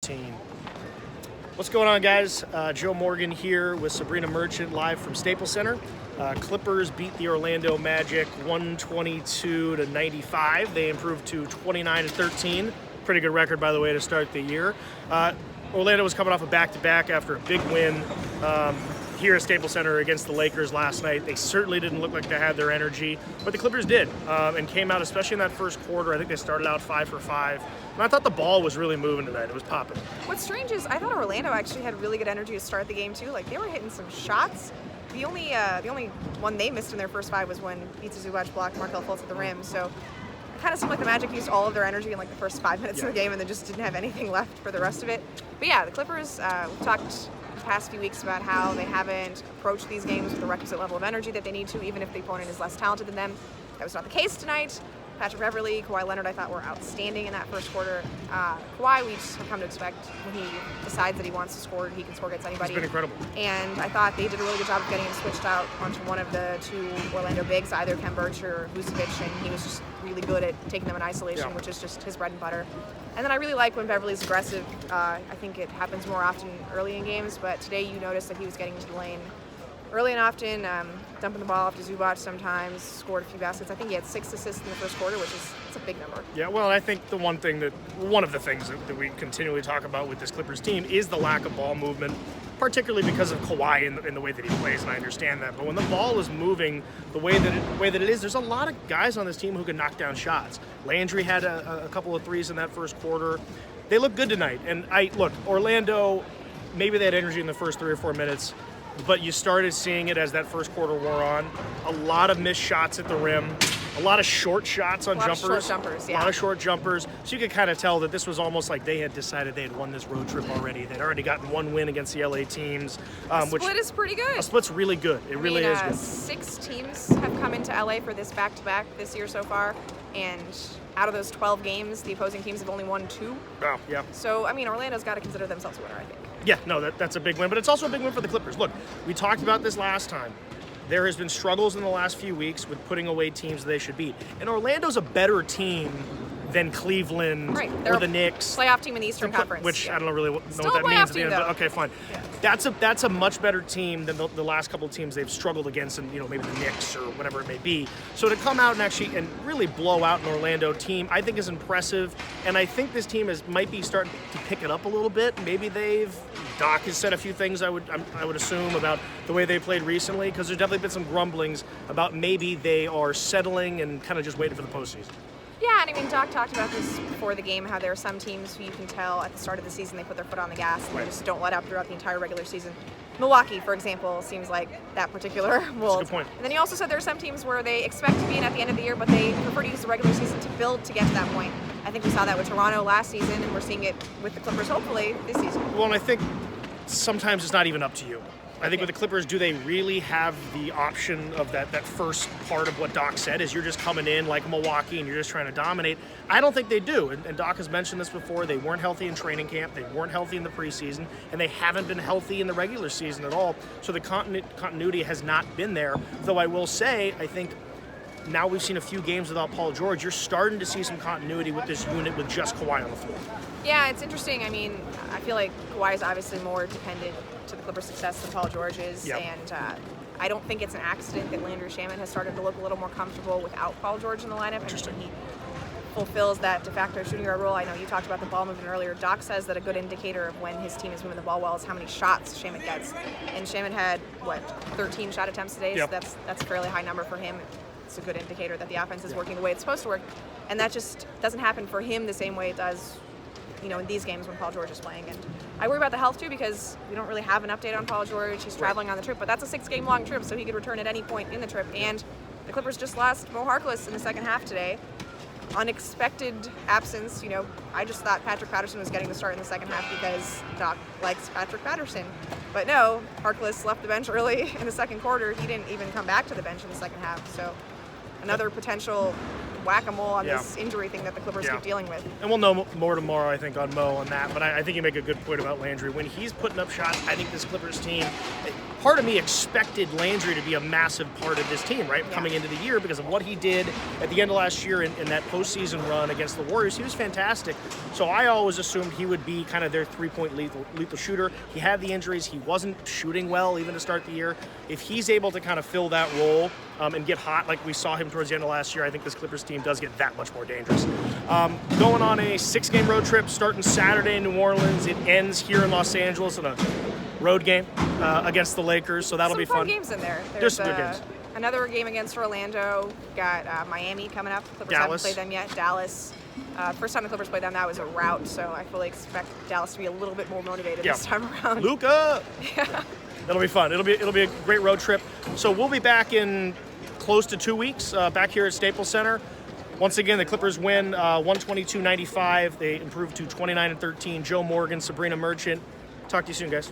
16. What's going on, guys? Joe Morgan here with Sabrina Merchant live from Staples Center. Clippers beat the Orlando Magic 122-95. They improved to 29-13. Pretty good record, by the way, to start the year. Orlando was coming off a back-to-back after a big win here at Staples Center against the Lakers last night. They certainly didn't look like they had their energy, but the Clippers did, and came out, especially in that first quarter. I think they started out 5 for 5, and I thought the ball was really moving tonight. It was popping. What's strange is I thought Orlando actually had really good energy to start the game too. Like, they were hitting some shots. The only one they missed in their first 5 was when Pizza Zubac blocked Markelle Fultz at the rim. So it kind of seemed like the Magic used all of their energy in like the first 5 minutes of the game, and then just didn't have anything left for the rest of it. But yeah, the Clippers, we've talked the past few weeks about how they haven't approached these games with the requisite level of energy that they need to, even if the opponent is less talented than them. That was not the case tonight. Patrick Beverley, Kawhi Leonard, I thought were outstanding in that first quarter. Kawhi, we just have come to expect when he decides that he wants to score, he can score against anybody. It's been incredible. And I thought they did a really good job of getting him switched out onto one of the 2 Orlando bigs, either Kem Birch or Vucevic, and he was just really good at taking them in isolation, which is just his bread and butter. And then I really like when Beverly's aggressive. I think it happens more often early in games, but today you noticed that he was getting into the lane early and often, dumping the ball off to Zubac sometimes, scored a few baskets. I think he had 6 assists in the first quarter, which is it's a big number. Yeah, well, I think one of the things that we continually talk about with this Clippers team is the lack of ball movement, particularly because of Kawhi in the way that he plays, and I understand that. But when the ball is moving the way that it is, there's a lot of guys on this team who can knock down shots. Landry had a couple of threes in that first quarter. They look good tonight. And Orlando, maybe they had energy in the first 3 or 4 minutes, but you started seeing it as that first quarter wore on. A lot of missed shots at the rim, a lot of short shots on jumpers. A lot of short jumpers. So you could kind of tell that this was almost like they had decided they had won this road trip already. They'd already gotten 1 win against the LA teams. Split is pretty good. A split's really good. It really is good. 6 teams have come into LA for this back-to-back this year so far, and out of those 12 games, the opposing teams have only won 2. Oh, yeah. So, Orlando's got to consider themselves a winner, I think. Yeah, no, that's a big win, but it's also a big win for the Clippers. Look, we talked about this last time. There has been struggles in the last few weeks with putting away teams they should beat. And Orlando's a better team than Cleveland or the Knicks. Playoff team in the Eastern Conference. Which I don't really know Still what that means at the team, end. though. But okay, fine. Yeah. That's a much better team than the last couple of teams they've struggled against, and maybe the Knicks or whatever it may be. So to come out and really blow out an Orlando team, I think is impressive. And I think this team might be starting to pick it up a little bit. Maybe Doc has said a few things I would assume about the way they played recently, because there's definitely been some grumblings about maybe they are settling and kind of just waiting for the postseason. Yeah, and Doc talked about this before the game, how there are some teams who you can tell at the start of the season they put their foot on the gas and they just don't let up throughout the entire regular season. Milwaukee, for example, seems like that particular mold. That's a good point. And then he also said there are some teams where they expect to be in at the end of the year, but they prefer to use the regular season to build to get to that point. I think we saw that with Toronto last season, and we're seeing it with the Clippers, hopefully, this season. Well, and I think sometimes it's not even up to you. I think with the Clippers, do they really have the option of that first part of what Doc said, is you're just coming in like Milwaukee and you're just trying to dominate? I don't think they do. And Doc has mentioned this before. They weren't healthy in training camp. They weren't healthy in the preseason. And they haven't been healthy in the regular season at all. So the continuity has not been there. Though I will say, I think now we've seen a few games without Paul George. You're starting to see some continuity with this unit with just Kawhi on the floor. Yeah, it's interesting. I feel like Kawhi is obviously more dependent to the Clippers' success than Paul George is. Yep. And I don't think it's an accident that Landry Shamet has started to look a little more comfortable without Paul George in the lineup. Interesting. He fulfills that de facto shooting guard role. I know you talked about the ball movement earlier. Doc says that a good indicator of when his team is moving the ball well is how many shots Shamet gets. And Shamet had, 13 shot attempts today? Yep. So that's a fairly high number for him. It's a good indicator that the offense is working the way it's supposed to work. And that just doesn't happen for him the same way it does in these games when Paul George is playing. And I worry about the health too, because we don't really have an update on Paul George. He's traveling on the trip, but that's a 6-game long trip, so he could return at any point in the trip. And the Clippers just lost Mo Harkless in the second half today. Unexpected absence. I just thought Patrick Patterson was getting the start in the second half because Doc likes Patrick Patterson. But no, Harkless left the bench early in the second quarter. He didn't even come back to the bench in the second half. So another potential whack-a-mole on Yeah. this injury thing that the Clippers Yeah. keep dealing with. And we'll know more tomorrow, I think, on Mo on that. But I think you make a good point about Landry. When he's putting up shots, I think this Clippers team, part of me expected Landry to be a massive part of this team, right? Yeah. Coming into the year because of what he did at the end of last year in that postseason run against the Warriors. He was fantastic. So I always assumed he would be kind of their three-point lethal shooter. He had the injuries. He wasn't shooting well even to start the year. If he's able to kind of fill that role and get hot like we saw him towards the end of last year, I think this Clippers team does get that much more dangerous. Going on a 6-game road trip starting Saturday in New Orleans. It ends here in Los Angeles in a road game against the Lakers, so that'll Some be fun fun. games in there. There's some good games. Another game against Orlando. Got Miami coming up. Clippers Dallas. haven't played them yet. Dallas. First time the Clippers played them, that was a rout. So I fully expect Dallas to be a little bit more motivated Yeah. this time around. Luka. That'll be fun. It'll be a great road trip. So we'll be back in close to 2 weeks back here at Staples Center. Once again, the Clippers win 122-95. They improve to 29-13. Joe Morgan, Sabrina Merchant. Talk to you soon, guys.